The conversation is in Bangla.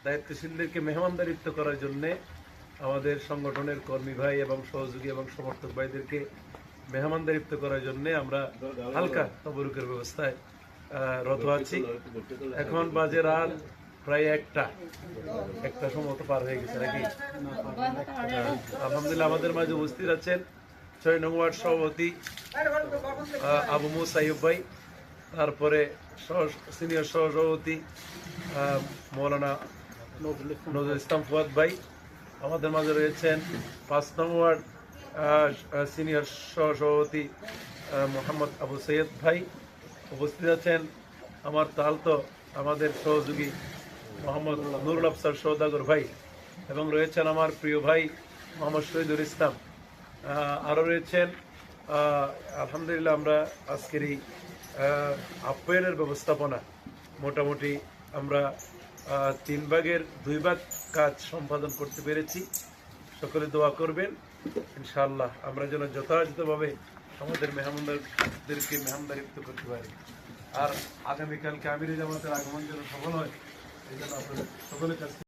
দায়িত্বশীলদেরকে মেহমানদারিত্ব করার জন্যে আমাদের সংগঠনের কর্মী ভাই এবং সহযোগী এবং সমর্থক ভাইদেরকে মেহমানদারিত্ব করার জন্য আমরা হালকা তবরুকের ব্যবস্থায় রত আছি। এখন বাজে রাত প্রায় একটা সম্ভবত পার হয়ে গেছে নাকি। আলহামদুলিল্লাহ আমাদের মাঝে উপস্থিত আছেন ৬ নং ওয়ার্ড সভাপতি আবু মুসা আইয়ুব ভাই, তারপরে সিনিয়র সহসভাপতি মৌলানা নজরুল ইসলাম ফুয়াদ ভাই, আমাদের মাঝে রয়েছেন ৫ নং ওয়ার্ড সিনিয়র সহসভাপতি মোহাম্মদ আবু সৈয়দ ভাই, উপস্থিত আছেন আমার তালতো আমাদের সহযোগী মোহাম্মদ নুরুল আফসার সওদাগর ভাই, এবং রয়েছেন আমার প্রিয় ভাই মোহাম্মদ শহীদুল ইসলাম। আরও রয়েছেন আলহামদুলিল্লাহ আমরা আজকের এই আপ্যায়নের ব্যবস্থাপনা মোটামুটি আমরা 3 ভাগের 2 ভাগ কাজ সম্পাদন করতে পেরেছি। সকলে দোয়া করবেন ইনশাআল্লাহ আমরা যেন যথাযথভাবে আমাদের মেহমানদেরকে মেহমানদারিত্ব করতে পারি। আর আগামীকালকে আমিরে জামাতের আগমন যেন সফল হয় এই জন্য আপনাদের সকলের কাছে